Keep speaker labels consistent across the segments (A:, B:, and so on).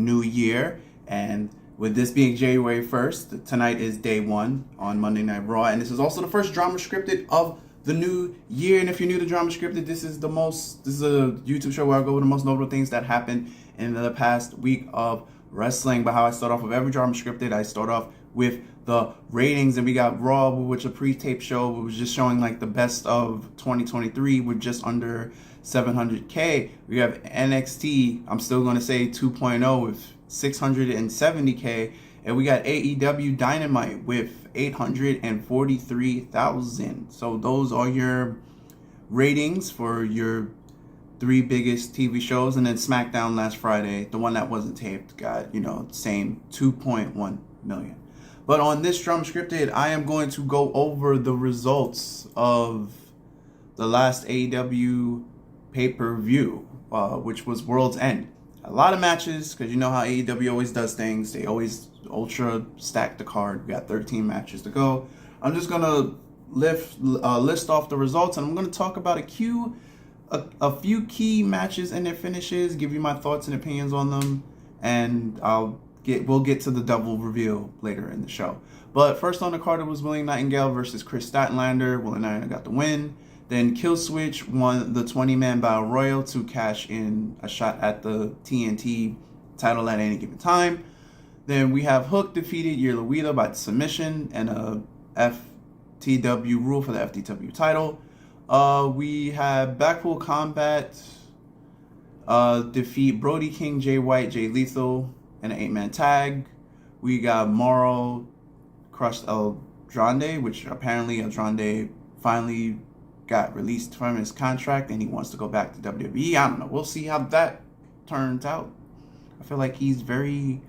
A: new year. And with this being January 1st, tonight is day one on Monday Night Raw. And this is also the first Dramascripted of the new year. And if you're new to Dramascripted, this is a YouTube show where I go over the most notable things that happened in the past week of wrestling. But how I start off with every Dramascripted, I start off with the ratings, and we got Raw, which a pre-tape show. It was just showing like the best of 2023 with just under 700K. We have NXT, I'm still going to say 2.0 with 670K. And we got AEW Dynamite with 843,000. So those are your ratings for your three biggest TV shows. And then SmackDown last Friday, the one that wasn't taped, got, same 2.1 million. But on this Dramascripted, I am going to go over the results of the last AEW pay-per-view, which was World's End. A lot of matches, because you know how AEW always does things. They always ultra stack the card. We got 13 matches to go. I'm just going to list off the results, and I'm going to talk about a few key matches and their finishes, give you my thoughts and opinions on them, and we'll get to the double reveal later in the show. But first on the card, it was William Nightingale versus Chris Statlander. William Nightingale got the win. Then Killswitch won the 20-man Battle Royal to cash in a shot at the TNT title at any given time. Then we have Hook defeated Yerluida by submission and a FTW rule for the FTW title. We have Blackpool Combat defeat Brody King, Jay White, Jay Lethal in an 8-man tag. We got Morrow crushed Andrade, which apparently Andrade finally got released from his contract and he wants to go back to WWE. I don't know. We'll see how that turns out. I feel like he's very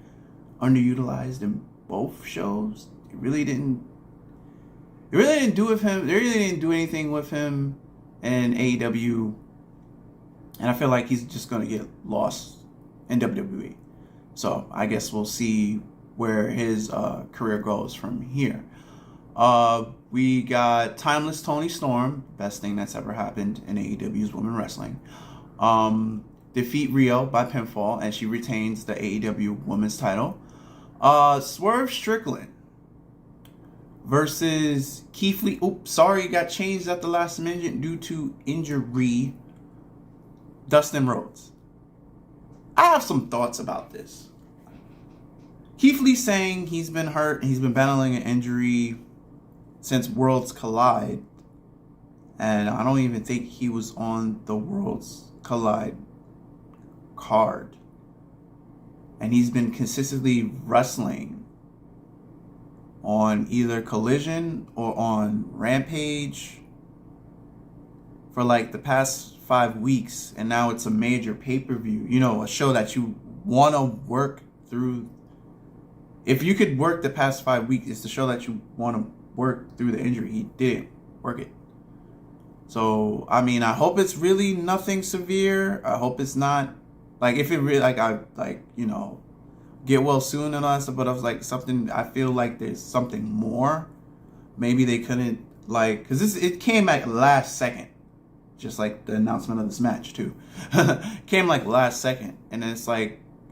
A: underutilized in both shows. They really didn't do anything with him in AEW. And I feel like he's just going to get lost in WWE. So I guess we'll see where his career goes from here. We got Timeless Toni Storm, best thing that's ever happened in AEW's women wrestling. Defeat Rio by pinfall, and she retains the AEW women's title. Swerve Strickland versus Keith Lee. Got changed at the last minute due to injury. Dustin Rhodes. I have some thoughts about this. Keith Lee saying he's been hurt, he's been battling an injury since Worlds Collide. And I don't even think he was on the Worlds Collide card. And he's been consistently wrestling on either Collision or on Rampage for like the past 5 weeks. And now it's a major pay-per-view. A show that you want to work through. If you could work the past 5 weeks, it's the show that you want to work through the injury. He didn't work it. So, I hope it's really nothing severe. I hope it's not, if it really, get well soon and all that stuff, but I was something, I feel like there's something more. Maybe they couldn't, because it came last second. Just like the announcement of this match, too. Came last second. And then it's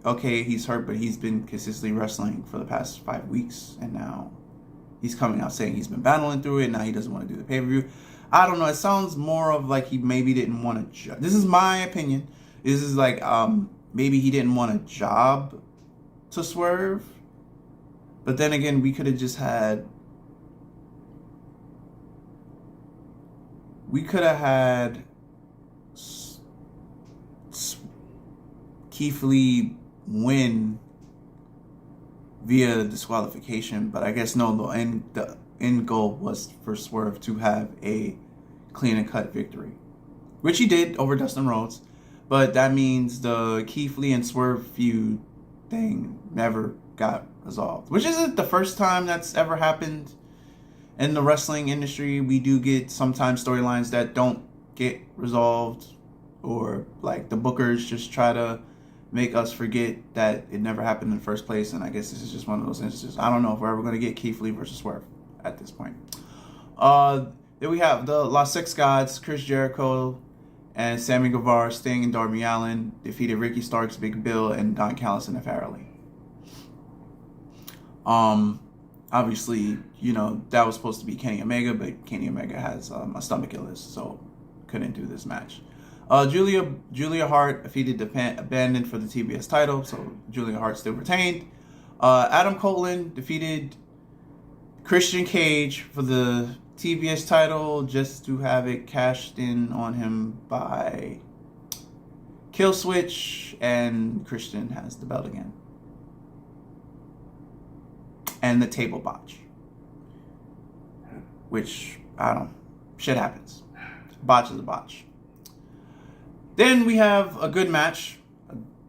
A: okay, he's hurt, but he's been consistently wrestling for the past 5 weeks. And now he's coming out saying he's been battling through it. And now he doesn't want to do the pay-per-view. I don't know. It sounds more of he maybe didn't want to. This is my opinion. This is maybe he didn't want a job to Swerve. But then again, we could have just had. We could have had Keith Lee win via disqualification, but I guess no. The end goal was for Swerve to have a clean and cut victory, which he did over Dustin Rhodes. But that means the Keith Lee and Swerve feud thing never got resolved, which isn't the first time that's ever happened in the wrestling industry. We do get sometimes storylines that don't get resolved, or the bookers just try to make us forget that it never happened in the first place. And I guess this is just one of those instances. I don't know if we're ever going to get Keith Lee versus Swerve at this point. Then we have the Las Six Gods, Chris Jericho And Sammy Guevara, Sting, and Darby Allin defeated Ricky Starks, Big Bill, and Don Callis and Farrelly. Obviously, that was supposed to be Kenny Omega, but Kenny Omega has a stomach illness, so couldn't do this match. Julia Hart defeated Abandon for the TBS title, so Julia Hart still retained. Adam Cole defeated Christian Cage for the TBS title just to have it cashed in on him by Killswitch, and Christian has the belt again. And the table botch. Which, shit happens. Botch is a botch. Then we have a good match.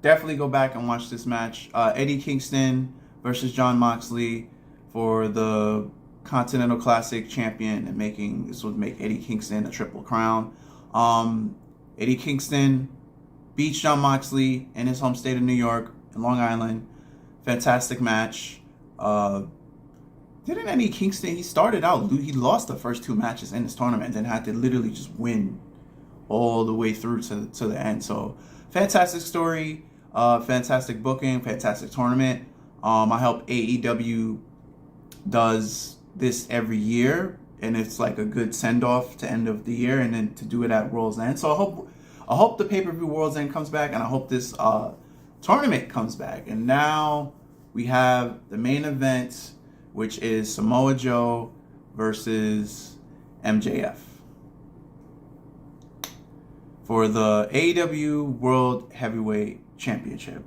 A: Definitely go back and watch this match. Eddie Kingston versus Jon Moxley for the Continental Classic champion, and this would make Eddie Kingston a Triple Crown. Eddie Kingston beats Jon Moxley in his home state of New York, in Long Island. Fantastic match. Didn't Eddie Kingston, he started out, he lost the first 2 matches in this tournament, then had to literally just win all the way through to the end. So fantastic story, fantastic booking, fantastic tournament. I hope AEW does this every year, and it's like a good send-off to end of the year, and then to do it at World's End. So I hope the pay-per-view World's End comes back, and I hope this tournament comes back. And now we have the main event, which is Samoa Joe versus MJF for the AEW World Heavyweight Championship.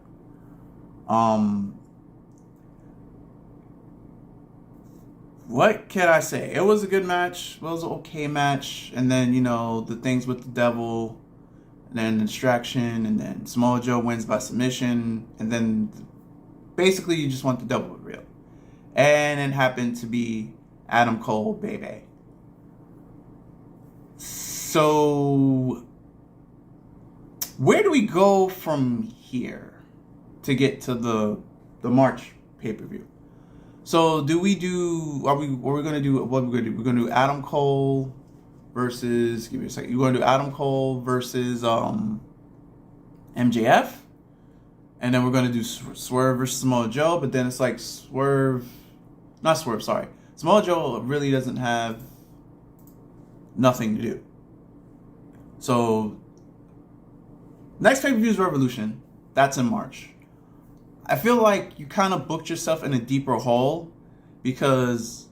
A: What can I say? It was a good match. It was an okay match. And then, the things with the devil, and then the distraction, and then Samoa Joe wins by submission, and then basically you just want the devil reveal. And it happened to be Adam Cole, baby. So where do we go from here to get to the March pay-per-view? So what are we gonna do? We're gonna do Adam Cole versus, give me a second. You're gonna do Adam Cole versus MJF, and then we're gonna do Swerve versus Samoa Joe. But then it's like Samoa Joe really doesn't have nothing to do. So next pay-per-view is Revolution. That's in March. I feel like you kind of booked yourself in a deeper hole, because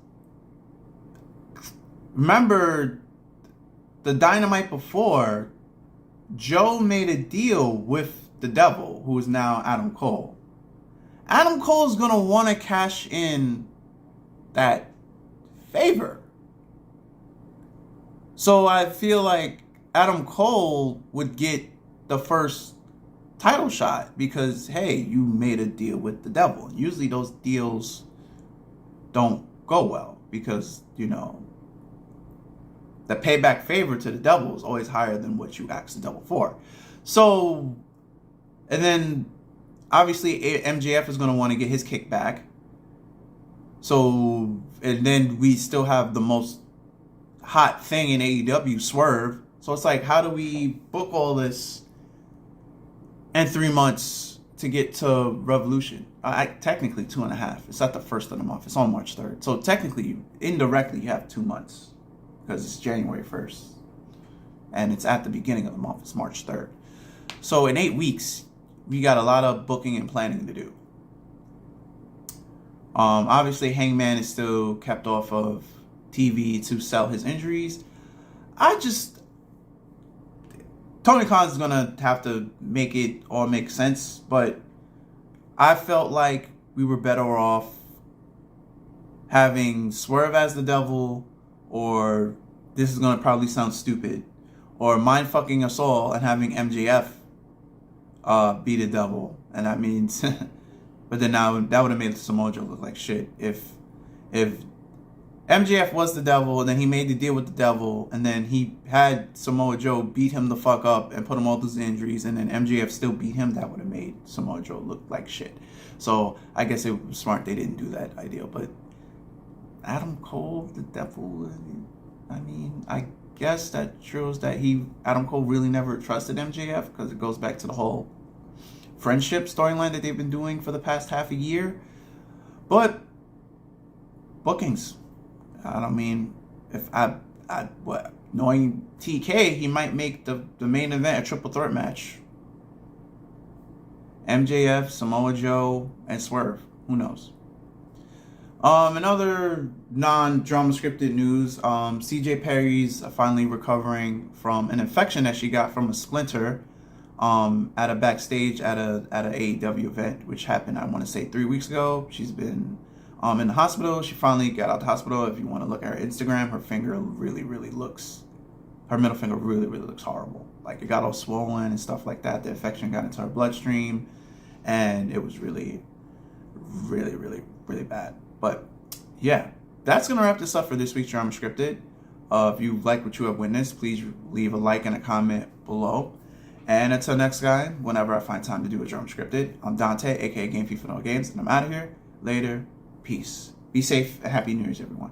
A: remember the Dynamite before, Joe made a deal with the devil, who is now Adam Cole. Adam Cole is going to want to cash in that favor. So I feel like Adam Cole would get the first title shot because, hey, you made a deal with the devil. Usually those deals don't go well because, the payback favor to the devil is always higher than what you asked the devil for. So, and then obviously MJF is going to want to get his kickback. So, and then we still have the most hot thing in AEW, Swerve. So it's like, how do we book all this in 3 months to get to Revolution? Technically 2.5. It's at the first of the month. It's on March 3rd. So technically, indirectly, you have 2 months because it's January 1st. And it's at the beginning of the month. It's March 3rd. So in 8 weeks, we got a lot of booking and planning to do. Obviously, Hangman is still kept off of TV to sell his injuries. Tony Khan is going to have to make it all make sense, but I felt like we were better off having Swerve as the devil, or this is going to probably sound stupid, or mind fucking us all and having MJF be the devil. And that means, but then now that would have made Samoa Joe look like shit. If MJF was the devil, and then he made the deal with the devil, and then he had Samoa Joe beat him the fuck up and put him all through his injuries, and then MJF still beat him, that would have made Samoa Joe look like shit. So I guess it was smart they didn't do that idea. But Adam Cole, the devil, guess that shows that Adam Cole really never trusted MJF, because it goes back to the whole friendship storyline that they've been doing for the past half a year. But bookings, I don't mean, if knowing TK, he might make the main event a triple threat match. MJF, Samoa Joe, and Swerve. Who knows? In other non-drama scripted news, CJ Perry's finally recovering from an infection that she got from a splinter at a backstage at a AEW event, which happened, I want to say, 3 weeks ago. She's been in the hospital. She finally got out of the hospital. If you want to look at her Instagram, her finger her middle finger really looks horrible. Like, it got all swollen and stuff like that. The infection got into her bloodstream, and it was really bad. But yeah, that's gonna wrap this up for this week's Drama Scripted. If you like what you have witnessed, please leave a like and a comment below. And until next time, whenever I find time to do a Drama Scripted, I'm Dante, aka Game FIFA No Games, and I'm out of here. Later. Peace. Be safe and Happy New Year's, everyone.